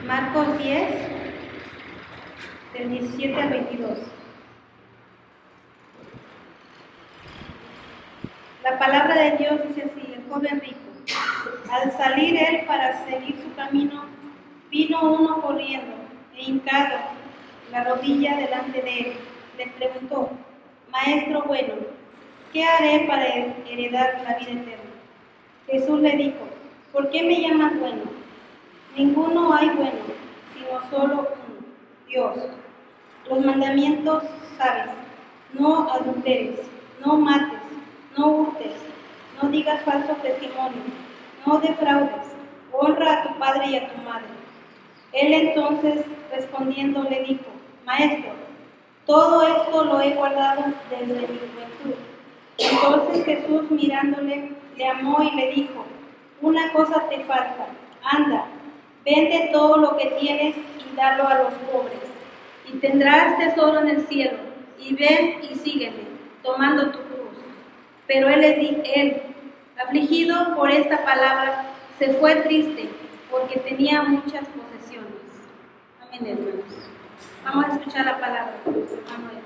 Marcos 10, del 17 al 22. La palabra de Dios dice así: el joven rico. Al salir él para seguir su camino, vino uno corriendo e hincado la rodilla delante de él. Le preguntó: Maestro bueno, ¿qué haré para heredar la vida eterna? Jesús le dijo: ¿por qué me llamas bueno? Ninguno hay bueno, sino solo uno, Dios. Los mandamientos sabes: no adulteres, no mates, no hurtes, no digas falso testimonio, no defraudes, honra a tu padre y a tu madre. Él entonces respondiendo le dijo: Maestro, todo esto lo he guardado desde mi juventud. Entonces Jesús mirándole, le amó y le dijo: una cosa te falta, anda, vende todo lo que tienes y dalo a los pobres, y tendrás tesoro en el cielo, y ven y sígueme, tomando tu cruz. Pero él, afligido por esta palabra, se fue triste, porque tenía muchas posesiones. Amén, hermanos. Vamos a escuchar la palabra de Dios, hermano.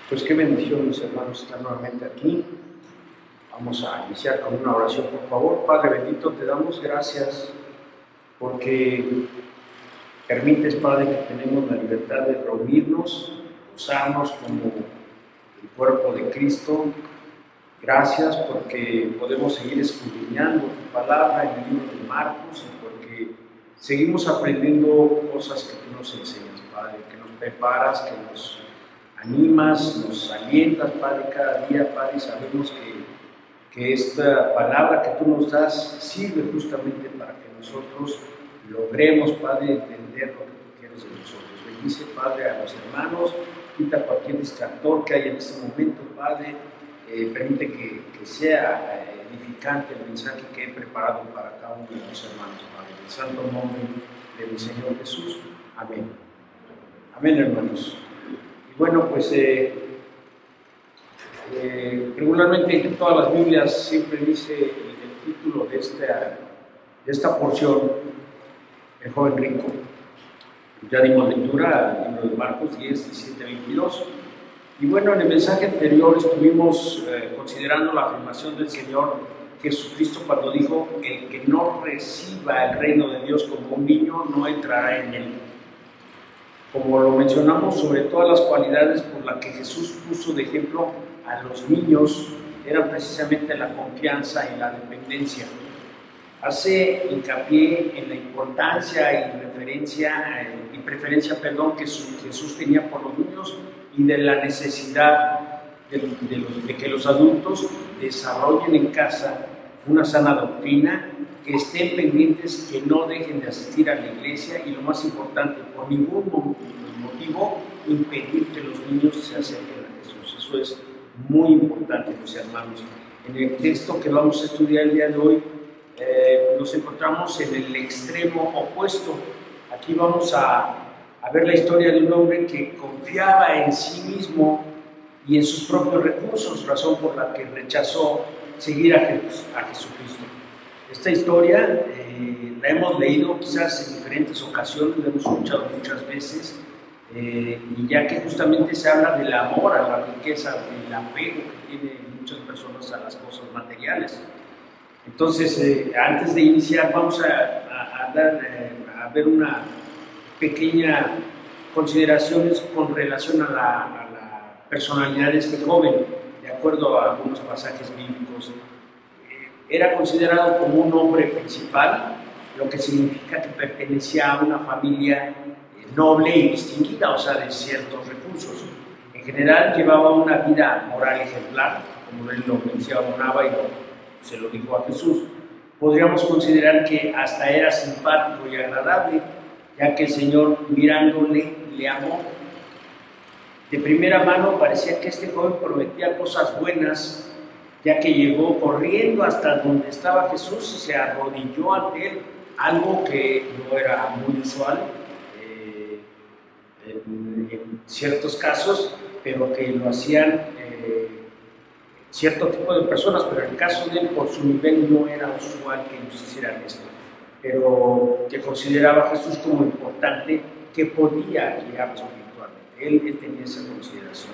Pues qué bendición, mis hermanos, estar nuevamente aquí. Vamos a iniciar con una oración, por favor. Padre bendito, te damos gracias porque permites, Padre, que tenemos la libertad de reunirnos, usarnos como el cuerpo de Cristo. Gracias porque podemos seguir escudriñando tu palabra en el libro de Marcos y porque seguimos aprendiendo cosas que tú nos enseñas, Padre, que nos preparas, que nos animas, nos alientas, Padre, cada día, Padre, y sabemos que esta palabra que tú nos das sirve justamente para que nosotros logremos, Padre, entender lo que tú quieres de nosotros. Bendice, Padre, a los hermanos, quita cualquier distractor que haya en este momento, Padre, permite que sea edificante el mensaje que he preparado para cada uno de los hermanos, Padre. En el santo nombre de mi Señor Jesús. Amén. Amén, hermanos. Bueno, pues regularmente en todas las Biblias siempre dice el título de esta porción, el joven rico. Ya dimos lectura al libro de Marcos 10, 17, 22. Y bueno, en el mensaje anterior estuvimos considerando la afirmación del Señor Jesucristo cuando dijo: el que no reciba el reino de Dios como un niño no entrará en él. Como lo mencionamos, sobre todas las cualidades por las que Jesús puso de ejemplo a los niños eran precisamente la confianza y la dependencia. Hace hincapié en la importancia y preferencia que Jesús tenía por los niños y de la necesidad de que los adultos desarrollen en casa una sana doctrina, que estén pendientes, que no dejen de asistir a la iglesia y, lo más importante, por ningún motivo impedir que los niños se acerquen a Jesús. Eso es muy importante, mis hermanos. En el texto que vamos a estudiar el día de hoy nos encontramos en el extremo opuesto. Aquí vamos a ver la historia de un hombre que confiaba en sí mismo y en sus propios recursos, razón por la que rechazó seguir a Jesucristo. Esta historia la hemos leído quizás en diferentes ocasiones, la hemos escuchado muchas veces, y ya que justamente se habla del amor a la riqueza, del apego que tienen muchas personas a las cosas materiales. Entonces, antes de iniciar, vamos a ver una pequeña consideraciones con relación a la personalidad de este joven, de acuerdo a algunos pasajes bíblicos. Era considerado como un hombre principal, lo que significa que pertenecía a una familia noble y distinguida, o sea, de ciertos recursos. En general, llevaba una vida moral ejemplar, como él lo mencionaba y se lo dijo a Jesús. Podríamos considerar que hasta era simpático y agradable, ya que el Señor, mirándole, le amó. De primera mano parecía que este joven prometía cosas buenas, ya que llegó corriendo hasta donde estaba Jesús y se arrodilló ante él. algo que no era muy usual en ciertos casos, pero que lo hacían cierto tipo de personas, pero en el caso de él, por su nivel, no era usual que ellos hicieran esto, pero que consideraba a Jesús como importante, que podía guiar espiritualmente. Él tenía esa consideración.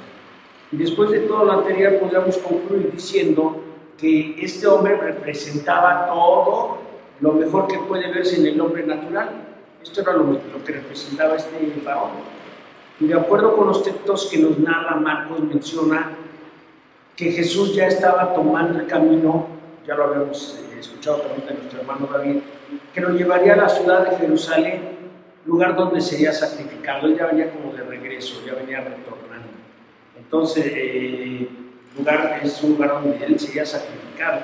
Y después de todo lo anterior, podríamos concluir diciendo que este hombre representaba todo lo mejor que puede verse en el hombre natural. Esto era lo que representaba este varón. Y de acuerdo con los textos que nos narra Marcos, menciona que Jesús ya estaba tomando el camino, ya lo habíamos escuchado también de nuestro hermano David, que lo llevaría a la ciudad de Jerusalén, lugar donde sería sacrificado. Él ya venía como de regreso, ya venía retornando. Entonces, es un lugar donde él sería sacrificado.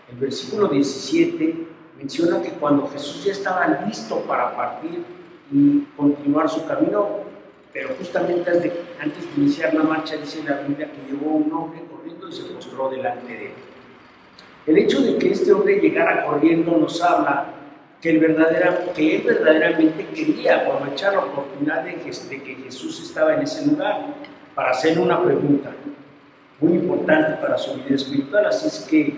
El versículo 17 menciona que cuando Jesús ya estaba listo para partir y continuar su camino, pero justamente antes de iniciar la marcha, dice la Biblia que llegó un hombre corriendo y se postró delante de él. El hecho de que este hombre llegara corriendo nos habla que él verdaderamente quería aprovechar la oportunidad de que Jesús estaba en ese lugar para hacerle una pregunta muy importante para su vida espiritual. Así es que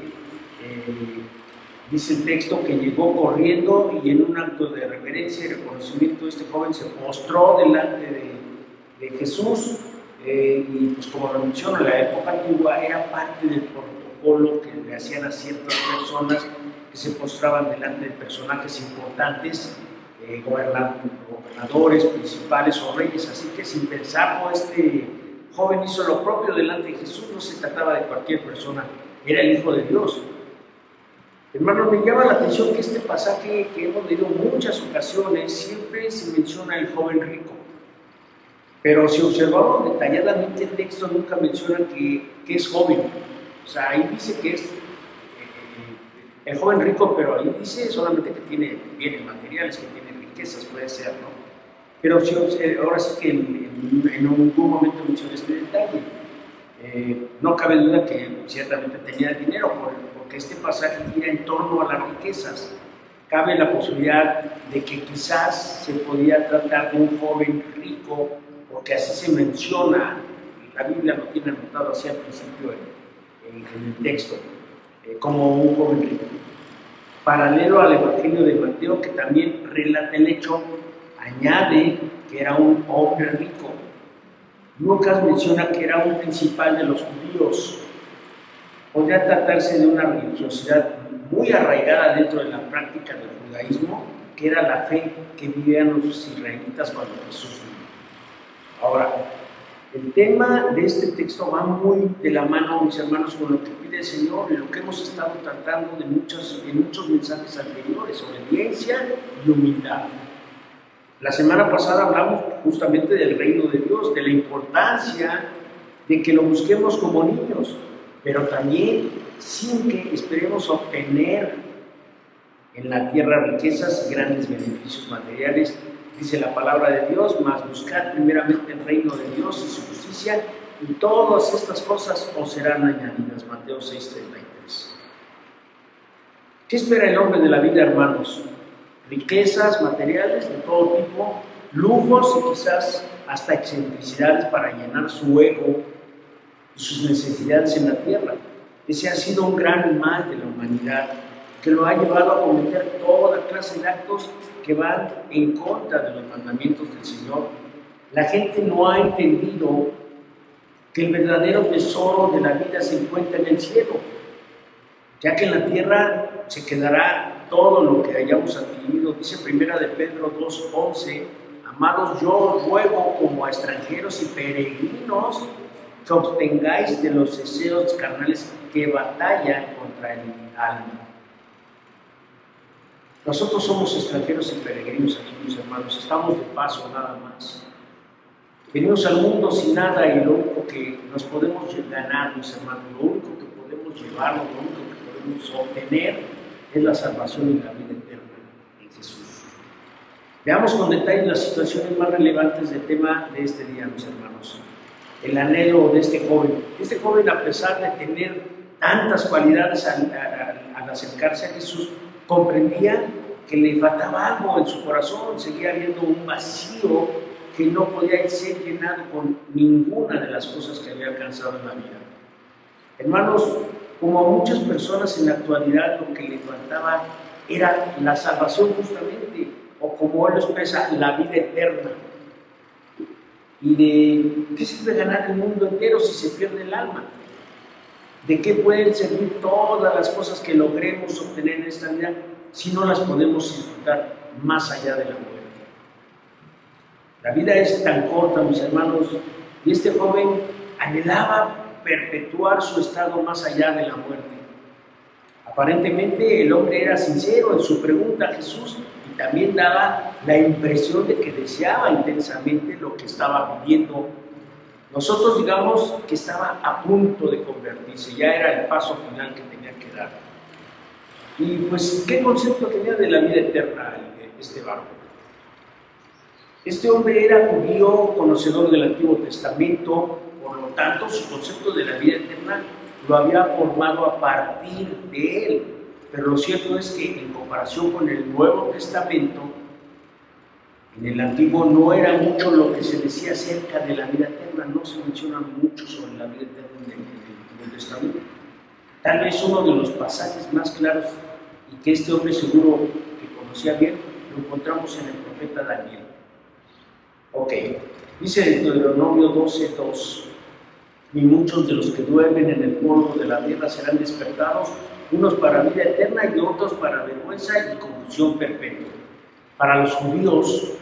dice el texto que llegó corriendo y en un acto de reverencia y reconocimiento este joven se postró delante de Jesús, y pues como lo menciono, en la época antigua era parte del protocolo que le hacían a ciertas personas que se postraban delante de personajes importantes, gobernadores, principales o reyes. Así que sin pensarlo, este joven hizo lo propio delante de Jesús. No se trataba de cualquier persona, era el Hijo de Dios. Hermano, me llama la atención que este pasaje que hemos leído en muchas ocasiones siempre se menciona el joven rico. Pero si observamos detalladamente el texto, nunca menciona que es joven. O sea, ahí dice que es el joven rico, pero ahí dice solamente que tiene bienes materiales, que tiene riquezas, puede ser, ¿no? Pero ahora sí que en algún momento menciona este detalle. No cabe duda que ciertamente tenía dinero, porque este pasaje gira en torno a las riquezas. Cabe la posibilidad de que quizás se podía tratar de un joven rico, porque así se menciona, la Biblia lo tiene anotado así al principio en el texto, como un joven rico. Paralelo al Evangelio de Mateo, que también relata el hecho, añade que era un hombre rico. Lucas menciona que era un principal de los judíos. Podría tratarse de una religiosidad muy arraigada dentro de la práctica del judaísmo, que era la fe que vivían los israelitas cuando Jesús vino. Ahora, el tema de este texto va muy de la mano, mis hermanos, con lo que pide el Señor y lo que hemos estado tratando en muchos mensajes anteriores: obediencia y humildad. La semana pasada hablamos justamente del reino de Dios, de la importancia de que lo busquemos como niños, pero también sin que esperemos obtener en la tierra riquezas y grandes beneficios materiales. Dice la palabra de Dios: mas buscad primeramente el reino de Dios y su justicia, y todas estas cosas os serán añadidas. Mateo 6:33. ¿Qué espera el hombre de la vida, hermanos? Riquezas materiales de todo tipo, lujos y quizás hasta excentricidades para llenar su ego y sus necesidades en la tierra. Ese ha sido un gran mal de la humanidad, que lo ha llevado a cometer toda clase de actos que van en contra de los mandamientos del Señor. La gente no ha entendido que el verdadero tesoro de la vida se encuentra en el cielo, ya que en la tierra se quedará todo lo que hayamos adquirido. Dice Primera de Pedro 2:11: amados, yo os ruego como a extranjeros y peregrinos que obtengáis de los deseos carnales que batallan contra el alma. Nosotros somos extranjeros y peregrinos aquí, mis hermanos, estamos de paso nada más. Venimos al mundo sin nada y lo único que nos podemos ganar, mis hermanos, lo único que podemos llevar, lo único que podemos obtener es la salvación y la vida eterna en Jesús. Veamos con detalle las situaciones más relevantes del tema de este día, mis hermanos. El anhelo de este joven. Este joven, a pesar de tener tantas cualidades al acercarse a Jesús, comprendía que le faltaba algo en su corazón, seguía habiendo un vacío que no podía ser llenado con ninguna de las cosas que había alcanzado en la vida. Hermanos, como a muchas personas en la actualidad lo que le faltaba era la salvación justamente, o como él lo expresa, la vida eterna. ¿Y de qué sirve ganar el mundo entero si se pierde el alma? ¿De qué pueden servir todas las cosas que logremos obtener en esta vida si no las podemos disfrutar más allá de la muerte? La vida es tan corta, mis hermanos, y este joven anhelaba perpetuar su estado más allá de la muerte. Aparentemente el hombre era sincero en su pregunta a Jesús y también daba la impresión de que deseaba intensamente lo que estaba viviendo. Nosotros digamos que estaba a punto de convertirse, ya era el paso final que tenía que dar. Y pues, ¿qué concepto tenía de la vida eterna este varón? Este hombre era judío, conocedor del Antiguo Testamento, por lo tanto su concepto de la vida eterna lo había formado a partir de él. Pero lo cierto es que en comparación con el Nuevo Testamento, en el Antiguo no era mucho lo que se decía acerca de la vida eterna, no se menciona mucho sobre la vida eterna en el Nuevo Testamento. Tal vez uno de los pasajes más claros y que este hombre seguro que conocía bien, lo encontramos en el profeta Daniel. Ok, dice en Deuteronomio 12:2: y muchos de los que duermen en el polvo de la tierra serán despertados, unos para vida eterna y otros para vergüenza y confusión perpetua. Para los judíos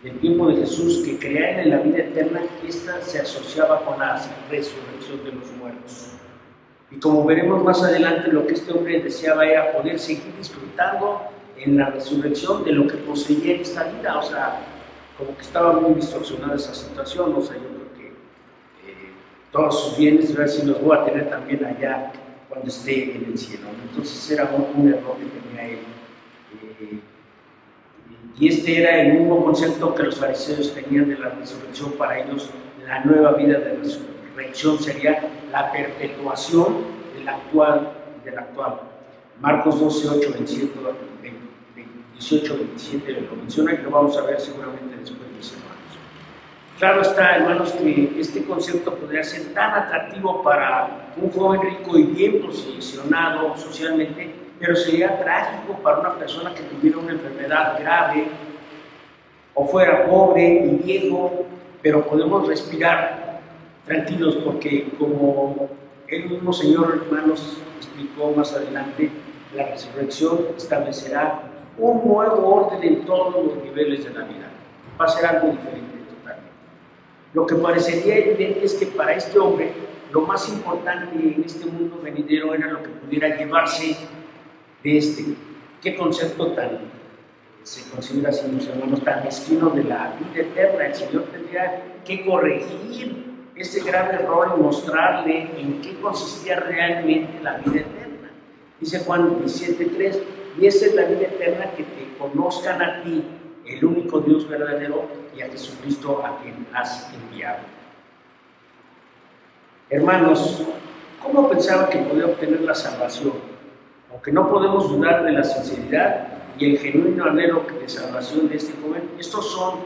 del tiempo de Jesús que creían en la vida eterna, esta se asociaba con la resurrección de los muertos. Y como veremos más adelante, lo que este hombre deseaba era poder seguir disfrutando en la resurrección de lo que poseía en esta vida. O sea, como que estaba muy distorsionada esa situación. O sea, yo creo que todos sus bienes, a ver si los voy a tener también allá cuando esté en el cielo. Entonces era un error que tenía él. Y este era el mismo concepto que los fariseos tenían de la resurrección. Para ellos, la nueva vida de resurrección sería la perpetuación del actual. Marcos 12:8, 18, 27 lo menciona y lo vamos a ver seguramente después, mis hermanos. Claro está, hermanos, que este concepto podría ser tan atractivo para un joven rico y bien posicionado socialmente, pero sería trágico para una persona que tuviera una enfermedad grave o fuera pobre y viejo, pero podemos respirar tranquilos porque, como el mismo Señor, hermanos, explicó más adelante, la resurrección establecerá un nuevo orden en todos los niveles de la vida. Va a ser algo diferente totalmente. Lo que parecería evidente es que para este hombre lo más importante en este mundo venidero era lo que pudiera llevarse de este. ¿Qué concepto tan se considera así, mis hermanos, tan mezquino de la vida eterna? El Señor tendría que corregir ese gran error y mostrarle en qué consistía realmente la vida eterna. Dice Juan 17:3: y esa es la vida eterna, que te conozcan a ti, el único Dios verdadero, y a Jesucristo a quien has enviado. Hermanos, ¿cómo pensaba que podía obtener la salvación? Aunque no podemos dudar de la sinceridad y el genuino anhelo de salvación de este joven, estos son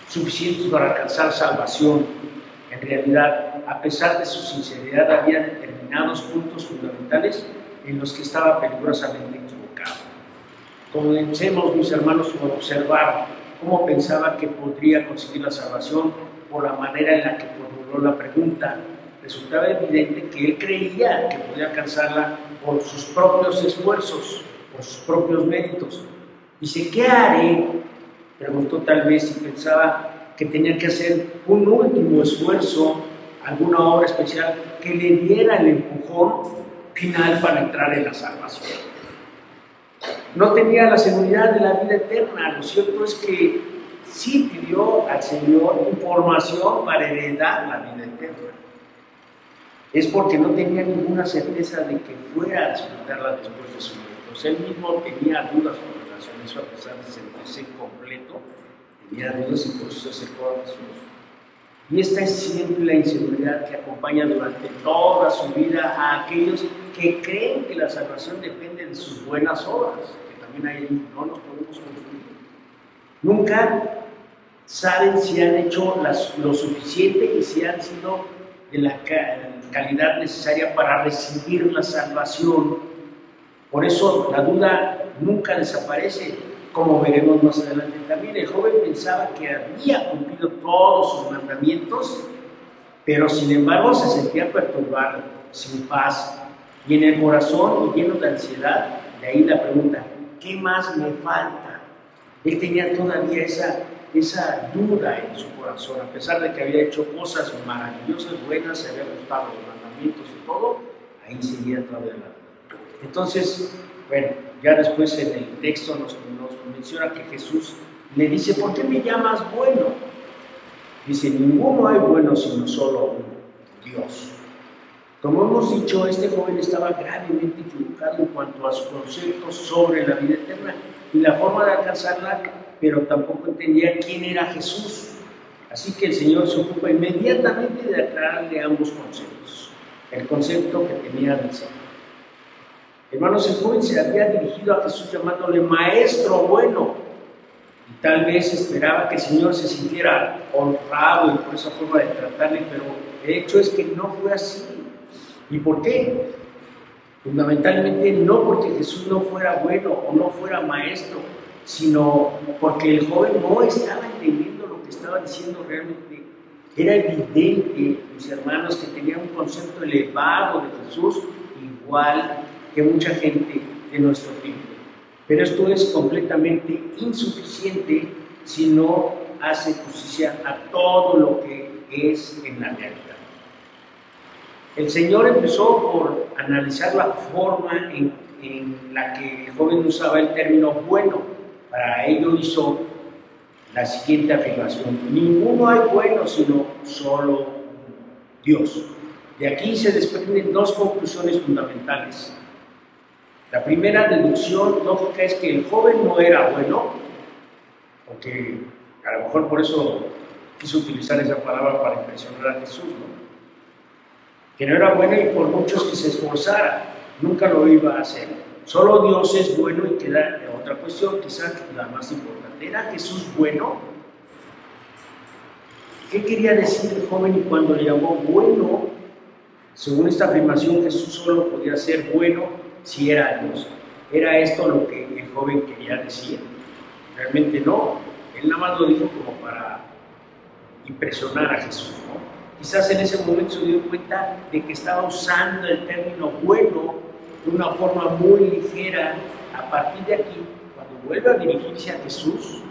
suficientes para alcanzar salvación. En realidad, a pesar de su sinceridad, había determinados puntos fundamentales en los que estaba peligrosamente equivocado. Comencemos, mis hermanos, por observar cómo pensaba que podría conseguir la salvación por la manera en la que formuló la pregunta. Resultaba evidente que él creía que podía alcanzarla por sus propios esfuerzos, por sus propios méritos. Dice: ¿qué haré? Preguntó tal vez, y pensaba que tenía que hacer un último esfuerzo, alguna obra especial que le diera el empujón final para entrar en la salvación. No tenía la seguridad de la vida eterna. Lo cierto es que sí pidió al Señor información para heredar la vida eterna. Es porque no tenía ninguna certeza de que fuera a disfrutarla después de su muerte. Él mismo tenía dudas con relación a eso, a pesar de sentirse completo, tenía dudas y por eso se acercó a Jesús. Y esta es siempre la inseguridad que acompaña durante toda su vida a aquellos que creen que la salvación depende de sus buenas obras, que también ahí no nos podemos confundir. Nunca saben si han hecho lo suficiente y si han sido de la calidad necesaria para recibir la salvación. Por eso la duda nunca desaparece, como veremos más adelante también. El joven pensaba que había cumplido todos sus mandamientos, pero sin embargo se sentía perturbado, sin paz, y en el corazón y lleno de ansiedad. De ahí la pregunta, ¿qué más me falta? Él tenía todavía esa duda en su corazón, a pesar de que había hecho cosas maravillosas, buenas, se había gustado los mandamientos y todo, ahí seguía todavía la duda. Entonces, bueno, ya después en el texto nos menciona que Jesús le dice, ¿por qué me llamas bueno? Dice, ninguno hay bueno sino solo uno, Dios. Como hemos dicho, este joven estaba gravemente equivocado en cuanto a sus conceptos sobre la vida eterna y la forma de alcanzarla, pero tampoco entendía quién era Jesús. Así que el Señor se ocupa inmediatamente de aclararle ambos conceptos. El concepto que tenía del Señor. Hermanos, el joven se había dirigido a Jesús llamándole Maestro bueno. Y tal vez esperaba que el Señor se sintiera honrado y por esa forma de tratarle, pero el hecho es que no fue así. ¿Y por qué? Fundamentalmente no porque Jesús no fuera bueno o no fuera maestro, sino porque el joven no estaba entendiendo lo que estaba diciendo realmente. Era evidente, mis hermanos, que tenía un concepto elevado de Jesús, igual que mucha gente de nuestro tiempo. Pero esto es completamente insuficiente si no hace justicia a todo lo que es en la realidad. El Señor empezó por analizar la forma en la que el joven usaba el término bueno. Para ello hizo la siguiente afirmación: ninguno hay bueno sino solo Dios. De aquí se desprenden dos conclusiones fundamentales. La primera deducción lógica es que el joven no era bueno, porque a lo mejor por eso quiso utilizar esa palabra para impresionar a Jesús, ¿no? Que no era bueno y por muchos que se esforzara, nunca lo iba a hacer. Solo Dios es bueno y queda otra cuestión, quizás la más importante. ¿Era Jesús bueno? ¿Qué quería decir el joven y cuando le llamó bueno? Según esta afirmación, Jesús solo podía ser bueno si era Dios. ¿Era esto lo que el joven quería decir? Realmente no. Él nada más lo dijo como para impresionar a Jesús, ¿no? Quizás en ese momento se dio cuenta de que estaba usando el término bueno de una forma muy ligera. A partir de aquí, cuando vuelve a dirigirse a Jesús,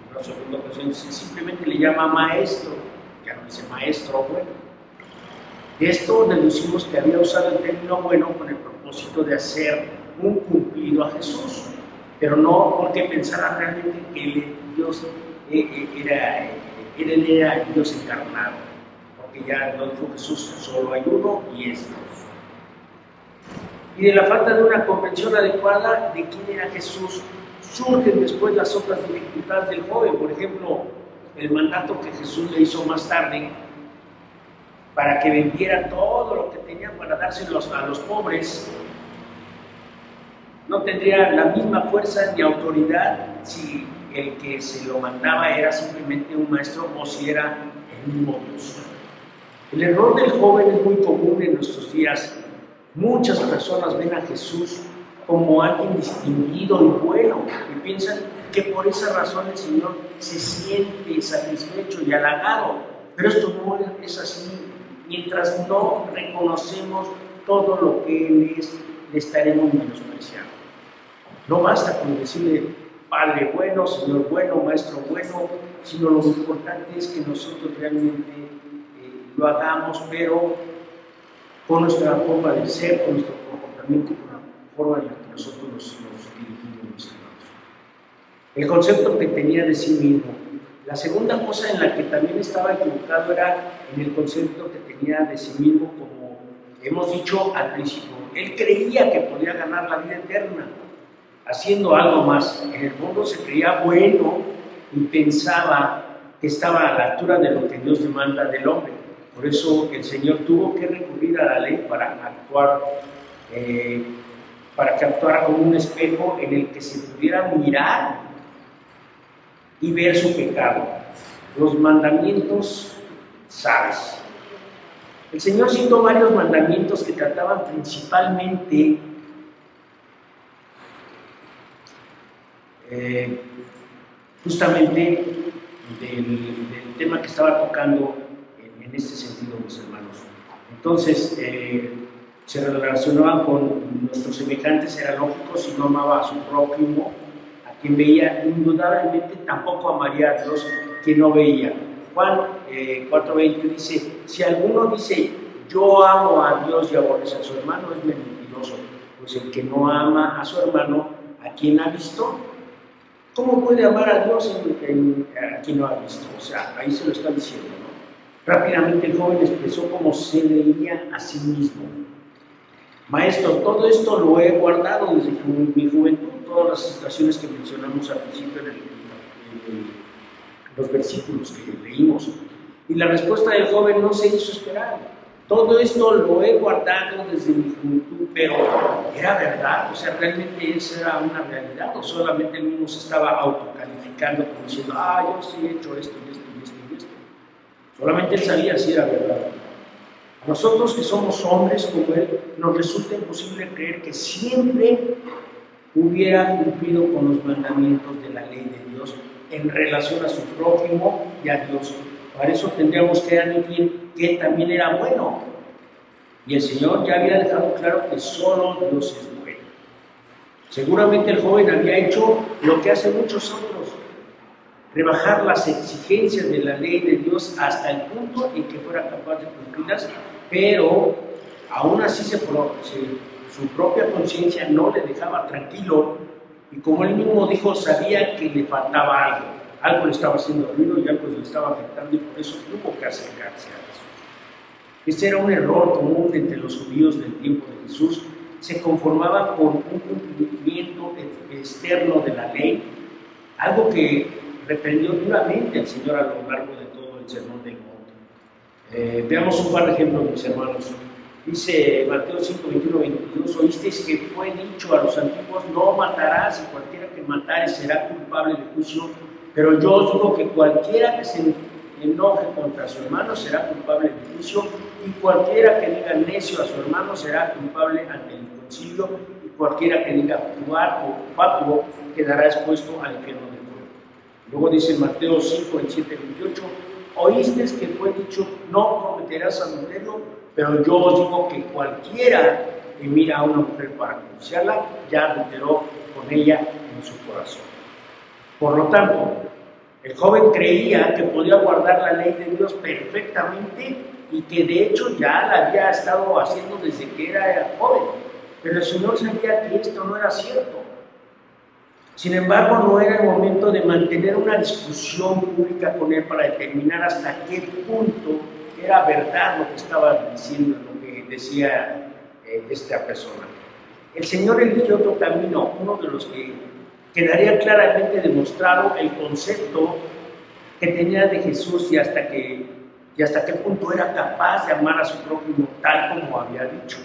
en la segunda ocasión, simplemente le llama maestro, ya no dice maestro bueno. De esto deducimos que había usado el término bueno con el propósito de hacer un cumplido a Jesús, pero no porque pensara realmente que él era Dios encarnado. Que ya no dijo Jesús, solo hay uno y es Dios. Y de la falta de una comprensión adecuada de quién era Jesús, surgen después las otras dificultades del joven. Por ejemplo, el mandato que Jesús le hizo más tarde para que vendiera todo lo que tenía para dárselos a los pobres. No tendría la misma fuerza ni autoridad si el que se lo mandaba era simplemente un maestro o si era el mismo Dios. El error del joven es muy común en nuestros días. Muchas personas ven a Jesús como alguien distinguido y bueno y piensan que por esa razón el Señor se siente satisfecho y halagado. Pero esto no es así. Mientras no reconocemos todo lo que Él es, le estaremos menospreciando. No basta con decirle Padre bueno, Señor bueno, Maestro bueno, sino lo importante es que nosotros realmente lo hagamos, pero con nuestra forma de ser, con nuestro comportamiento, con la forma en la que nosotros nos dirigimos, mis hermanos. El concepto que tenía de sí mismo. La segunda cosa en la que también estaba equivocado era en el concepto que tenía de sí mismo, como hemos dicho al principio. Él creía que podía ganar la vida eterna haciendo algo más. En el fondo se creía bueno y pensaba que estaba a la altura de lo que Dios demanda del hombre. Por eso el Señor tuvo que recurrir a la ley para actuar para que actuara como un espejo en el que se pudiera mirar y ver su pecado. Los mandamientos, ¿sabes? El Señor citó varios mandamientos que trataban principalmente justamente del tema que estaba tocando en este sentido, mis hermanos. Entonces, se relacionaban con nuestros semejantes, era lógico, si no amaba a su prójimo, a quien veía, indudablemente tampoco amaría a Dios que no veía. Juan 4:20 dice, si alguno dice, yo amo a Dios y aborrece a su hermano, es mentiroso, pues el que no ama a su hermano, ¿a quien ha visto? ¿Cómo puede amar a Dios a quien no ha visto? O sea, ahí se lo está diciendo, ¿no? Rápidamente el joven expresó cómo se veía a sí mismo. Maestro, todo esto lo he guardado desde mi juventud, todas las situaciones que mencionamos al principio en los versículos que leímos. Y la respuesta del joven no se hizo esperar. Todo esto lo he guardado desde mi juventud, pero ¿era verdad? O sea, ¿realmente esa era una realidad? ¿O solamente él mismo se estaba autocalificando como diciendo, yo sí he hecho esto y esto y esto y esto? Solamente él sabía si era verdad. A nosotros que somos hombres como él, nos resulta imposible creer que siempre hubiera cumplido con los mandamientos de la ley de Dios en relación a su prójimo y a Dios. Para eso tendríamos que admitir que él también era bueno. Y el Señor ya había dejado claro que solo Dios es bueno. Seguramente el joven había hecho lo que hace muchos otros, rebajar las exigencias de la ley de Dios hasta el punto en que fuera capaz de cumplirlas, pero aún así su propia conciencia no le dejaba tranquilo, y como él mismo dijo, sabía que le faltaba algo le estaba haciendo ruido y algo le estaba afectando, y por eso tuvo que acercarse a Jesús. Este era un error común entre los judíos del tiempo de Jesús. Se conformaban con un cumplimiento externo de la ley, algo que reprendió duramente al Señor a lo largo de todo el Sermón del Monte. Veamos un par de ejemplos, mis hermanos. Dice Mateo 5, 21, 22, oísteis que fue dicho a los antiguos, no matarás, y cualquiera que matare será culpable de juicio, pero yo os digo que cualquiera que se enoje contra su hermano será culpable de juicio, y cualquiera que diga necio a su hermano será culpable ante el concilio, y cualquiera que diga fatuo quedará expuesto al infierno del fuego. Luego dice Mateo 5, 27, 28, oísteis que fue dicho, no cometerás adulterio, pero yo os digo que cualquiera que mira a una mujer para codiciarla, ya adulteró con ella en su corazón. Por lo tanto, el joven creía que podía guardar la ley de Dios perfectamente y que de hecho ya la había estado haciendo desde que era joven. Pero el Señor sabía que esto no era cierto. Sin embargo, no era el momento de mantener una discusión pública con él para determinar hasta qué punto era verdad lo que estaba diciendo, lo que decía esta persona. El Señor eligió otro camino, uno de los que quedaría claramente demostrado el concepto que tenía de Jesús y hasta qué punto era capaz de amar a su prójimo tal como había dicho.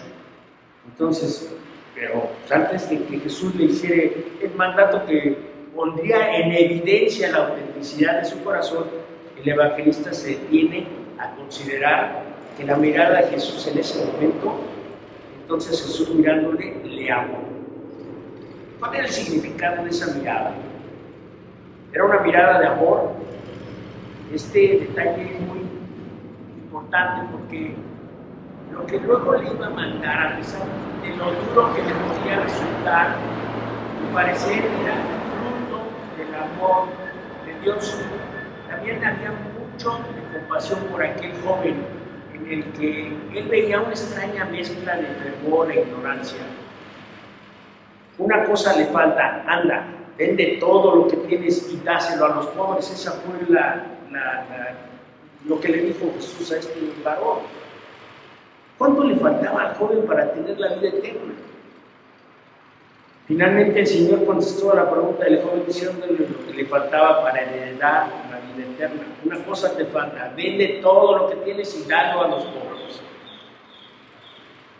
Entonces, pero antes de que Jesús le hiciera el mandato que pondría en evidencia la autenticidad de su corazón, el evangelista se detiene a considerar que la mirada de Jesús en ese momento, entonces Jesús mirándole, le amó. ¿Cuál era el significado de esa mirada? Era una mirada de amor. Este detalle es muy importante porque lo que luego le iba a mandar, a pesar de lo duro que le podía resultar, al parecer era fruto del amor de Dios. También había mucho de compasión por aquel joven en el que él veía una extraña mezcla de fervor e ignorancia. Una cosa le falta, anda, vende todo lo que tienes y dáselo a los pobres. Esa fue lo que le dijo Jesús a este varón. ¿Cuánto le faltaba al joven para tener la vida eterna? Finalmente el Señor contestó a la pregunta del joven diciéndole lo que le faltaba para heredar la vida eterna. Una cosa te falta, vende todo lo que tienes y dalo a los pobres.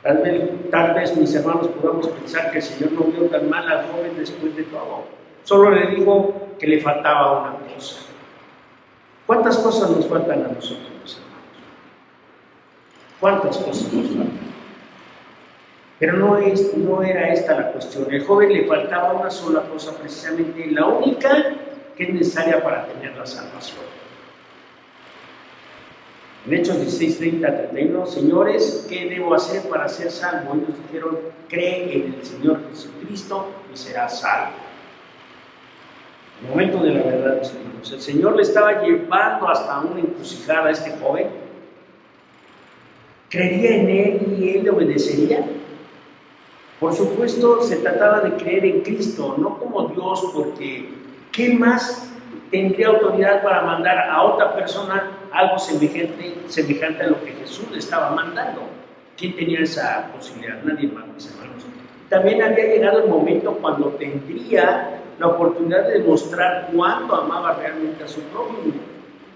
Tal vez, mis hermanos, podamos pensar que el Señor no vio tan mal al joven después de todo. Solo le dijo que le faltaba una cosa. ¿Cuántas cosas nos faltan a nosotros, mis hermanos? ¿Cuántas cosas nos faltan? Pero no era esta la cuestión. El joven le faltaba una sola cosa, precisamente la única que es necesaria para tener la salvación. En Hechos 16:30-31, señores, ¿qué debo hacer para ser salvo? Ellos dijeron, cree en el Señor Jesucristo y serás salvo. En el momento de la verdad, mis hermanos, el Señor le estaba llevando hasta una encrucijada a este joven. ¿Creería en él y él le obedecería? Por supuesto, se trataba de creer en Cristo, no como Dios, porque ¿qué más tendría autoridad para mandar a otra persona algo semejante a lo que Jesús le estaba mandando? ¿Quién tenía esa posibilidad? Nadie más, mis hermanos. También había llegado el momento cuando tendría la oportunidad de demostrar cuánto amaba realmente a su prójimo.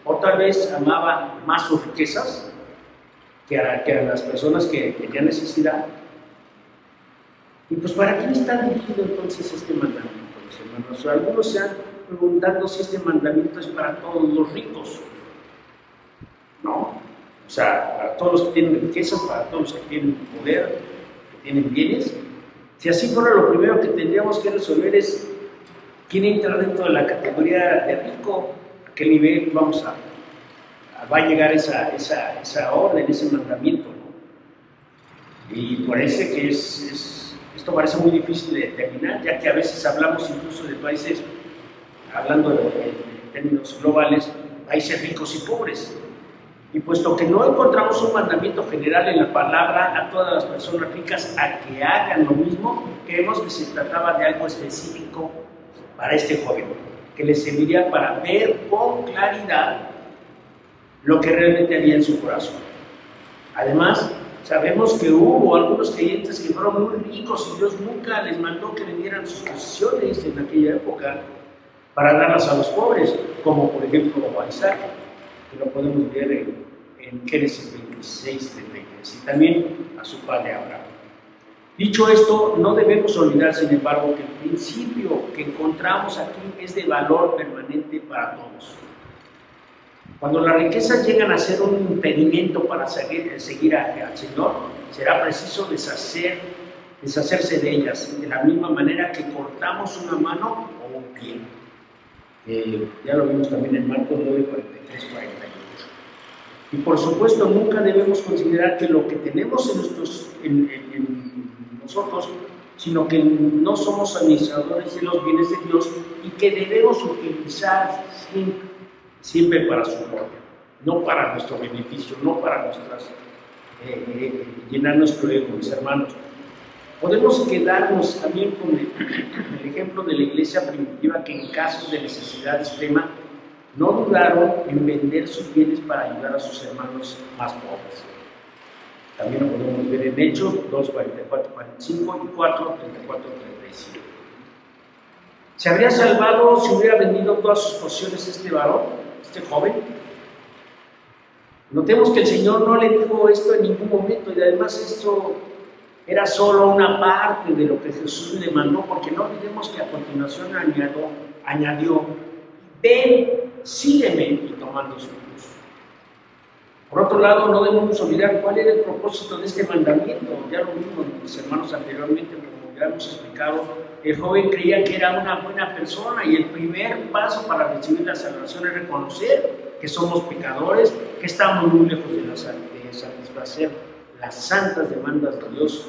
O tal vez amaba más sus riquezas que a las personas que tenían necesidad. Y pues, ¿para quién está dirigido entonces este mandamiento, mis hermanos? Algunos se han preguntado si este mandamiento es para todos los ricos. No, o sea, para todos los que tienen riquezas, para todos los que tienen poder, que tienen bienes. Si así fuera, lo primero que tendríamos que resolver es quién entra dentro de la categoría de rico, a qué nivel va a llegar esa orden, ese mandamiento, ¿no? Y parece que esto parece muy difícil de determinar, ya que a veces hablamos incluso de países, hablando de términos globales, países ricos y pobres. Y puesto que no encontramos un mandamiento general en la palabra a todas las personas ricas a que hagan lo mismo, creemos que se trataba de algo específico para este joven, que le serviría para ver con claridad lo que realmente había en su corazón. Además, sabemos que hubo algunos creyentes que fueron muy ricos y Dios nunca les mandó que vendieran sus posesiones en aquella época para darlas a los pobres, como por ejemplo a Isaac, que lo podemos ver en Génesis 26:33, y también a su padre Abraham. Dicho esto, no debemos olvidar, sin embargo, que el principio que encontramos aquí es de valor permanente para todos. Cuando las riquezas llegan a ser un impedimento para seguir al Señor, será preciso deshacerse de ellas, de la misma manera que cortamos una mano o un pie. Ya lo vimos también en Marcos 9:43-48. Y por supuesto, nunca debemos considerar que lo que tenemos en nosotros, sino que no somos administradores de los bienes de Dios y que debemos utilizar siempre para su gloria, no para nuestro beneficio, no para llenar nuestro ego, mis hermanos. Podemos quedarnos también con el ejemplo de la iglesia primitiva, que en casos de necesidad extrema no dudaron en vender sus bienes para ayudar a sus hermanos más pobres. También lo podemos ver en Hechos 2:44-45 y 4:34-37. ¿Se habría salvado si hubiera vendido todas sus posesiones este varón, este joven? Notemos que el Señor no le dijo esto en ningún momento, y además esto era solo una parte de lo que Jesús le mandó, porque no olvidemos que a continuación añadió, ven, sígueme, y tomando su cruz. Por otro lado, no debemos olvidar cuál era el propósito de este mandamiento. Ya lo vimos, mis hermanos, anteriormente, como ya hemos explicado. El joven creía que era una buena persona, y el primer paso para recibir la salvación es reconocer que somos pecadores, que estamos muy lejos de satisfacer las santas demandas de Dios,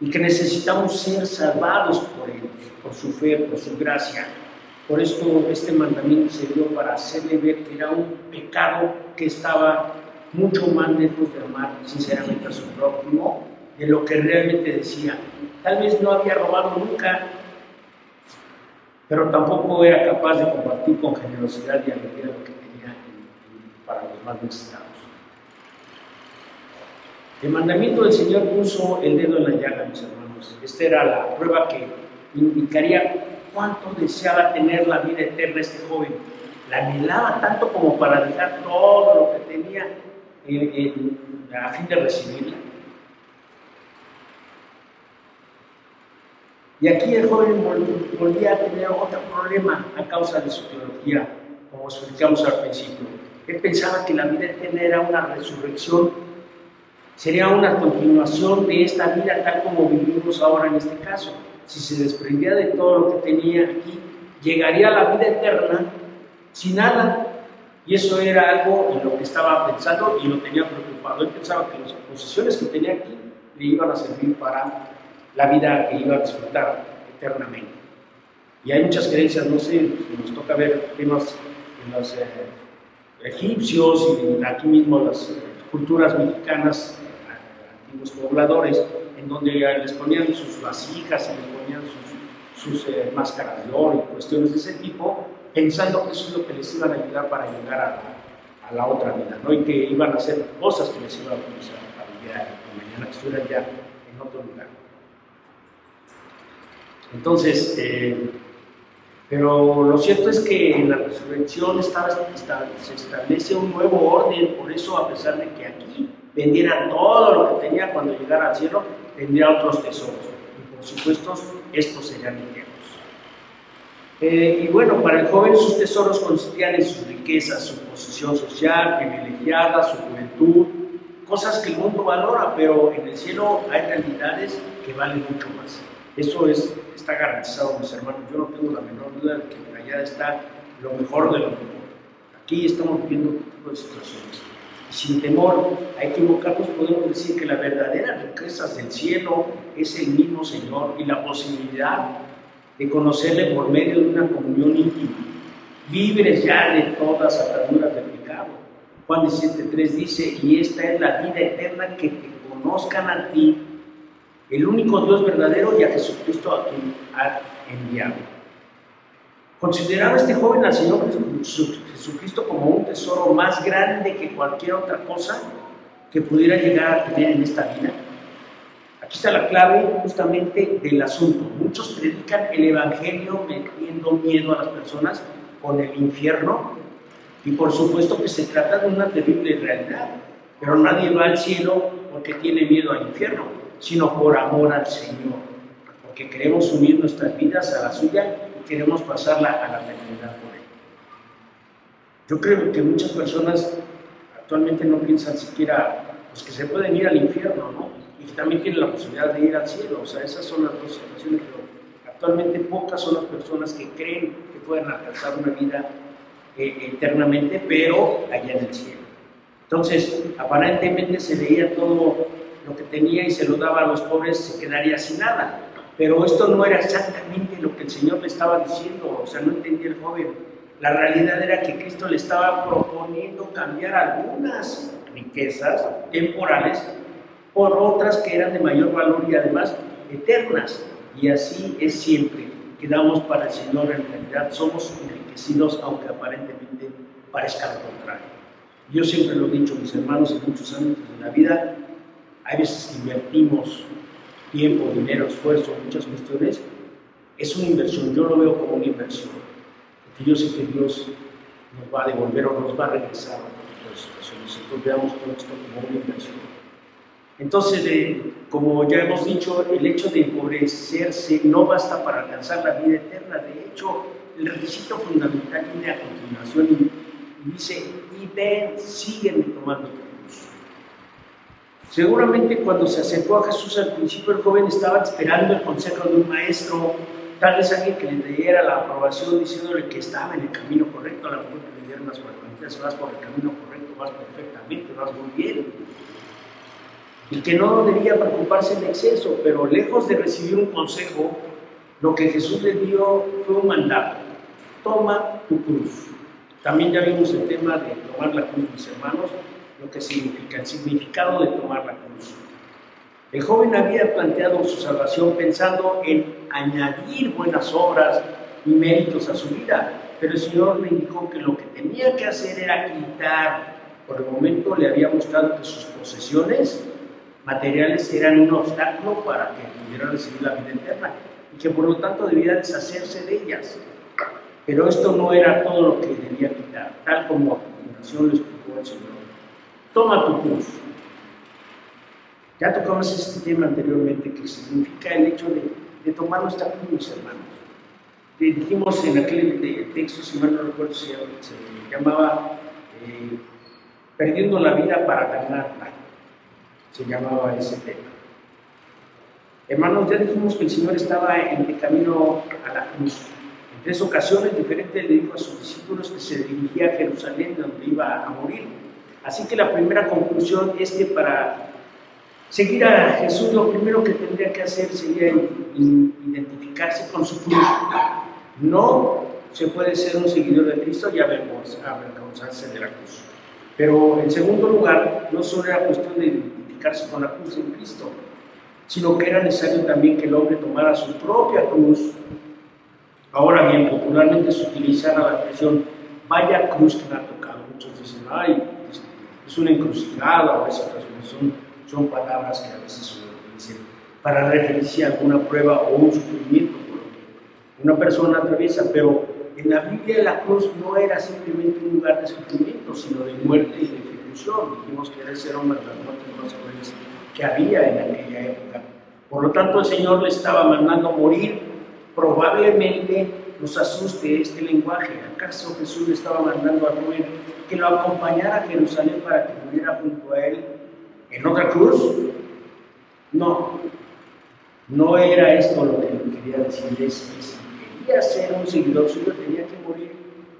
y que necesitamos ser salvados por Él, por su fe, por su gracia. Por esto este mandamiento se dio para hacerle ver que era un pecado, que estaba mucho más lejos de amar sinceramente a su prójimo de lo que realmente decía. Tal vez no había robado nunca, pero tampoco era capaz de compartir con generosidad y alegría lo que tenía para los más necesitados. El mandamiento del Señor puso el dedo en la llaga, mis hermanos. Esta era la prueba que indicaría cuánto deseaba tener la vida eterna este joven. La anhelaba tanto como para dejar todo lo que tenía a fin de recibirla. Y aquí el joven volvía a tener otro problema a causa de su teología, como explicamos al principio. Él pensaba que la vida eterna era una resurrección, sería una continuación de esta vida tal como vivimos ahora en este caso. Si se desprendía de todo lo que tenía aquí, llegaría a la vida eterna sin nada. Y eso era algo en lo que estaba pensando y lo tenía preocupado. Él pensaba que las posesiones que tenía aquí le iban a servir para la vida que iba a disfrutar eternamente. Y hay muchas creencias, no sé, nos toca ver temas en los egipcios y aquí mismo las culturas mexicanas, antiguos pobladores, en donde les ponían sus vasijas y les ponían sus máscaras de oro y cuestiones de ese tipo, pensando que eso es lo que les iban a ayudar para llegar a la otra vida, ¿no? Y que iban a hacer cosas que les iban a utilizar para vivir mañana, que estuvieran ya en otro lugar. Entonces, pero lo cierto es que en la resurrección se establece un nuevo orden, por eso a pesar de que aquí vendiera todo lo que tenía cuando llegara al cielo, tendría otros tesoros. Y por supuesto, estos serían eternos. Y bueno, para el joven sus tesoros consistían en sus riquezas, su posición social, privilegiada, su juventud, cosas que el mundo valora, pero en el cielo hay realidades que valen mucho más. Eso está garantizado, mis hermanos. Yo no tengo la menor duda de que allá está lo mejor de lo mejor. Aquí estamos viviendo un tipo de situaciones. Y sin temor a equivocarnos, podemos decir que la verdadera riqueza del cielo es el mismo Señor y la posibilidad de conocerle por medio de una comunión íntima, libres ya de todas las ataduras del pecado. Juan 17:3 dice: y esta es la vida eterna, que te conozcan a ti, el único Dios verdadero, y a Jesucristo a quien ha enviado. Consideraba este joven al Señor Jesucristo como un tesoro más grande que cualquier otra cosa que pudiera llegar a tener en esta vida. Aquí está la clave justamente del asunto. Muchos predican el Evangelio metiendo miedo a las personas con el infierno, y por supuesto que se trata de una terrible realidad, pero nadie va al cielo porque tiene miedo al infierno, sino por amor al Señor, porque queremos unir nuestras vidas a la suya y queremos pasarla a la eternidad por Él. Yo creo que muchas personas actualmente no piensan siquiera pues, que se pueden ir al infierno, ¿no? Y que también tienen la posibilidad de ir al cielo. O sea, esas son las dos situaciones, pero actualmente pocas son las personas que creen que pueden alcanzar una vida eternamente, pero allá en el cielo. Entonces, aparentemente se veía todo lo que tenía y se lo daba a los pobres, se quedaría sin nada. Pero esto no era exactamente lo que el Señor le estaba diciendo, o sea, no entendía el joven. La realidad era que Cristo le estaba proponiendo cambiar algunas riquezas temporales por otras que eran de mayor valor y además eternas. Y así es siempre. Quedamos para el Señor, en realidad somos enriquecidos, aunque aparentemente parezca lo contrario. Yo siempre lo he dicho, mis hermanos, en muchos ámbitos de la vida, hay veces que invertimos tiempo, dinero, esfuerzo, muchas cuestiones. Es una inversión, yo lo veo como una inversión, porque yo sé que Dios nos va a devolver o nos va a regresar a otras situaciones. Entonces veamos todo esto como una inversión. Entonces, como ya hemos dicho, el hecho de empobrecerse no basta para alcanzar la vida eterna. De hecho, el requisito fundamental viene a continuación y dice: y ven, sígueme tomando tu cruz. Seguramente cuando se acercó a Jesús al principio, el joven estaba esperando el consejo de un maestro, tal vez alguien que le diera la aprobación diciéndole que estaba en el camino correcto. A lo mejor que le dieran unas cuantas: vas por el camino correcto, vas perfectamente, vas muy bien. Y que no debía preocuparse en exceso, pero lejos de recibir un consejo, lo que Jesús le dio fue un mandato: toma tu cruz. También ya vimos el tema de tomar la cruz, mis hermanos, lo que significa, el significado de tomar la cruz. El joven había planteado su salvación pensando en añadir buenas obras y méritos a su vida, pero el Señor le indicó que lo que tenía que hacer era quitar. Por el momento le había mostrado que sus posesiones materiales eran un obstáculo para que pudiera recibir la vida eterna y que por lo tanto debía deshacerse de ellas. Pero esto no era todo lo que debía quitar, tal como a continuación le explicó el Señor. Toma tu cruz. Ya tocamos este tema anteriormente, que significa el hecho de de tomar nuestra cruz, mis hermanos. Dijimos en aquel texto, si mal no recuerdo, se llamaba Perdiendo la vida para ganarla. Se llamaba ese tema. Hermanos, ya dijimos que el Señor estaba en el camino a la cruz. En 3 ocasiones diferentes le dijo a sus discípulos que se dirigía a Jerusalén, donde iba a morir. Así que la primera conclusión es que para seguir a Jesús, lo primero que tendría que hacer sería identificarse con su cruz. No se puede ser un seguidor de Cristo y avergonzarse de la cruz. Pero en segundo lugar, no solo era cuestión de identificarse con la cruz de Cristo, sino que era necesario también que el hombre tomara su propia cruz. Ahora bien, popularmente se utiliza la expresión vaya cruz que me ha tocado. Muchos dicen, ay, es una encrucijada, o esas ocasiones son palabras que a veces se utilizan para referirse a alguna prueba o un sufrimiento por lo que una persona atraviesa, pero en la Biblia la cruz no era simplemente un lugar de sufrimiento, sino de muerte y de ejecución. Dijimos que era ese hombre de las muertes más crueles que había en aquella época. Por lo tanto, el Señor le estaba mandando morir. Probablemente nos asuste este lenguaje. ¿Acaso Jesús le estaba mandando a Rubén que lo acompañara a Jerusalén para que muriera junto a él en otra cruz? No era esto lo que quería decirles. Si quería ser un seguidor suyo, tenía que morir,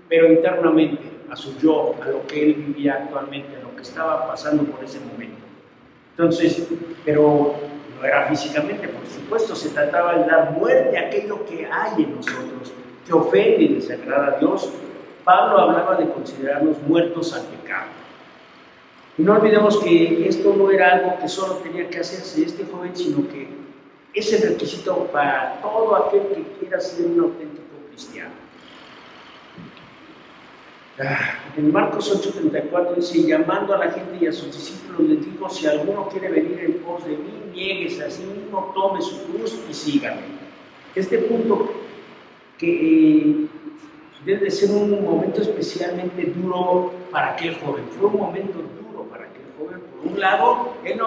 pero internamente, a su yo, a lo que él vivía actualmente, a lo que estaba pasando por ese momento. Entonces, pero no era físicamente, por supuesto, se trataba de dar muerte a aquello que hay en nosotros, que ofende y desagrada a Dios. Pablo hablaba de considerarnos muertos al pecado. Y no olvidemos que esto no era algo que solo tenía que hacerse este joven, sino que es el requisito para todo aquel que quiera ser un auténtico cristiano. En Marcos 8:34 dice, llamando a la gente y a sus discípulos les dijo, si alguno quiere venir en pos de mí, niéguese a sí mismo, tome su cruz y sígame. Este punto que debe de ser un momento especialmente duro para aquel joven. Fue un momento duro para aquel joven. Por un lado, él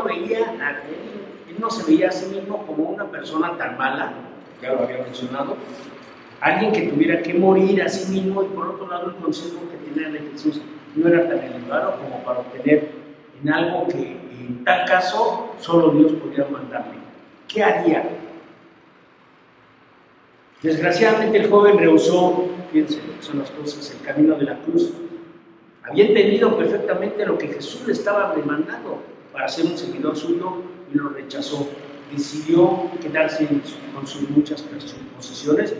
no se veía a sí mismo como una persona tan mala, ya lo había mencionado, alguien que tuviera que morir a sí mismo, y por otro lado el consejo que tenía de Jesús no era tan elevado como para obtener en algo que en tal caso solo Dios podía mandarle. ¿Qué haría? Desgraciadamente el joven rehusó, fíjense, son las cosas, el camino de la cruz. Había entendido perfectamente lo que Jesús le estaba demandando para ser un seguidor suyo y lo rechazó. Decidió quedarse con sus muchas posesiones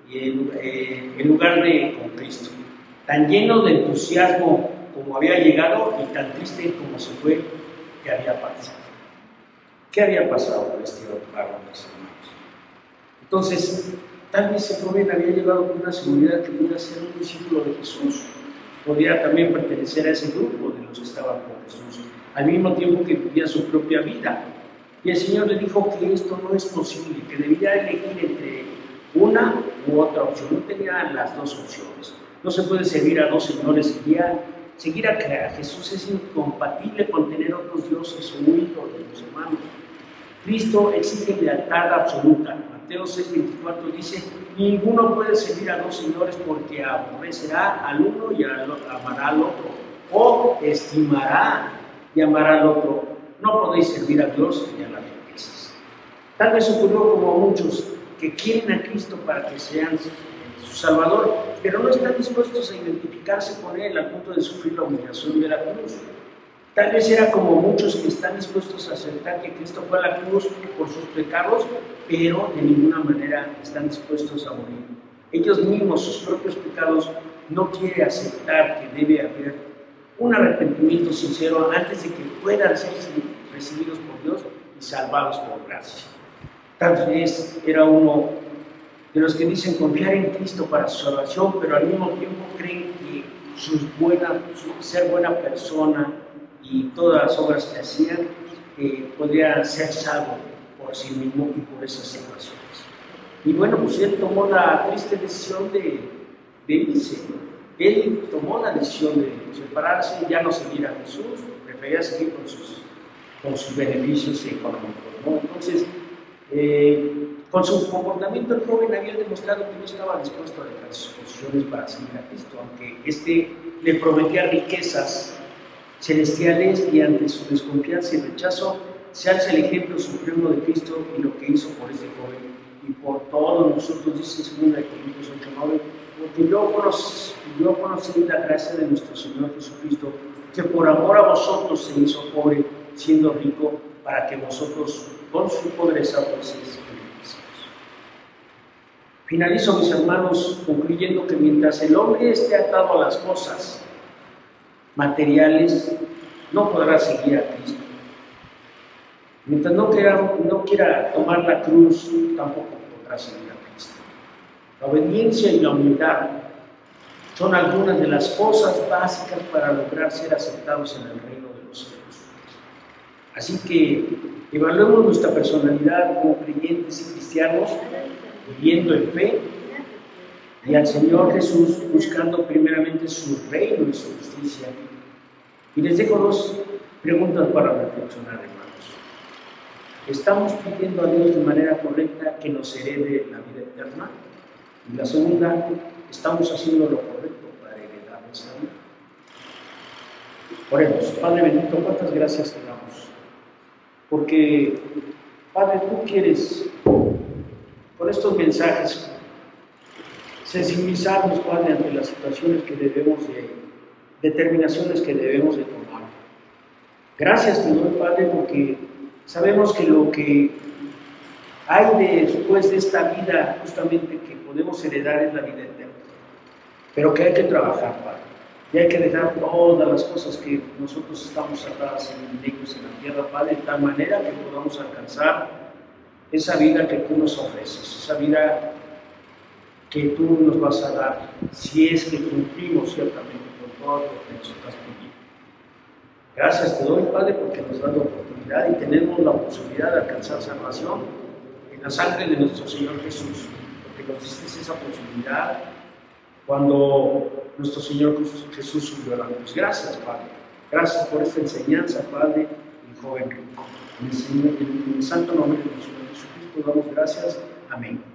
y en lugar de con Cristo. Tan lleno de entusiasmo como había llegado y tan triste como se fue, ¿qué había pasado? ¿Qué había pasado con este varón, mis hermanos? Entonces, tal vez ese joven había llegado con una seguridad que podía ser un discípulo de Jesús. Podía también pertenecer a ese grupo de los que estaban con Jesús, al mismo tiempo que vivía su propia vida. Y el Señor le dijo que esto no es posible, que debía elegir entre una u otra opción. No tenía las dos opciones. No se puede servir a dos señores. Seguir a Jesús es incompatible con tener otros dioses o ídolos, los hermanos. Cristo exige lealtad absoluta. Mateo 6:24 dice, ninguno puede servir a dos señores porque aborrecerá al uno y amará al otro, o estimará y amará al otro. No podéis servir a Dios y a las riquezas. Tal vez ocurrió como a muchos que quieren a Cristo para que sean su Salvador, pero no están dispuestos a identificarse con Él al punto de sufrir la humillación de la cruz. Tal vez era como muchos que están dispuestos a aceptar que Cristo fue a la cruz por sus pecados, pero de ninguna manera están dispuestos a morir. Ellos mismos, sus propios pecados, no quieren aceptar que debe haber un arrepentimiento sincero antes de que puedan ser recibidos por Dios y salvados por gracia. Tal vez era uno de los que dicen confiar en Cristo para su salvación, pero al mismo tiempo creen que ser buena persona y todas las obras que hacían podría ser salvo por sí mismo y por esas situaciones. Y bueno, pues él tomó la triste decisión de irse. Él tomó la decisión de separarse, ya no seguir a Jesús, prefería seguir con sus beneficios económicos, ¿no? Entonces, Con su comportamiento, el joven había demostrado que no estaba dispuesto a dejar sus posesiones para seguir a Cristo, aunque éste le prometía riquezas celestiales, y ante su desconfianza y rechazo se alza el ejemplo supremo de Cristo y lo que hizo por este joven y por todos nosotros, dice 2 Corintios 8:9, porque yo conocí la gracia de nuestro Señor Jesucristo, que por amor a vosotros se hizo pobre, siendo rico, para que vosotros con su pobreza fueseis enriquecidos. Finalizo, mis hermanos, concluyendo que mientras el hombre esté atado a las cosas materiales, no podrá seguir a Cristo. Mientras no quiera tomar la cruz, tampoco podrá seguir a Cristo. La obediencia y la humildad son algunas de las cosas básicas para lograr ser aceptados en el reino de los cielos. Así que evaluemos nuestra personalidad como creyentes y cristianos, viviendo en fe, y al Señor Jesús buscando primeramente su reino y su justicia. Y les dejo 2 preguntas para reflexionar, hermanos. ¿Estamos pidiendo a Dios de manera correcta que nos herede la vida eterna? Y la segunda, ¿estamos haciendo lo correcto para heredar esa vida? Oremos. Padre bendito, cuántas gracias te damos. Porque, Padre, tú quieres, con estos mensajes, sensibilizarnos, Padre, ante las situaciones que debemos de, determinaciones que debemos de tomar. Gracias te doy, Padre, porque sabemos que lo que hay después de esta vida, justamente, que podemos heredar es la vida eterna. Pero que hay que trabajar, Padre. Y hay que dejar todas las cosas que nosotros estamos atadas en ellos en la tierra, Padre, de tal manera que podamos alcanzar esa vida que tú nos ofreces, esa vida que tú nos vas a dar, si es que cumplimos ciertamente con todo lo que nos has pedido. Gracias te doy, Padre, porque nos das la oportunidad y tenemos la posibilidad de alcanzar salvación en la sangre de nuestro Señor Jesús, porque nos diste esa posibilidad cuando nuestro Señor Jesús subió a la cruz. Gracias, Padre. Gracias por esta enseñanza, Padre, y joven rico. En el santo nombre de nuestro Señor Jesucristo damos gracias. Amén.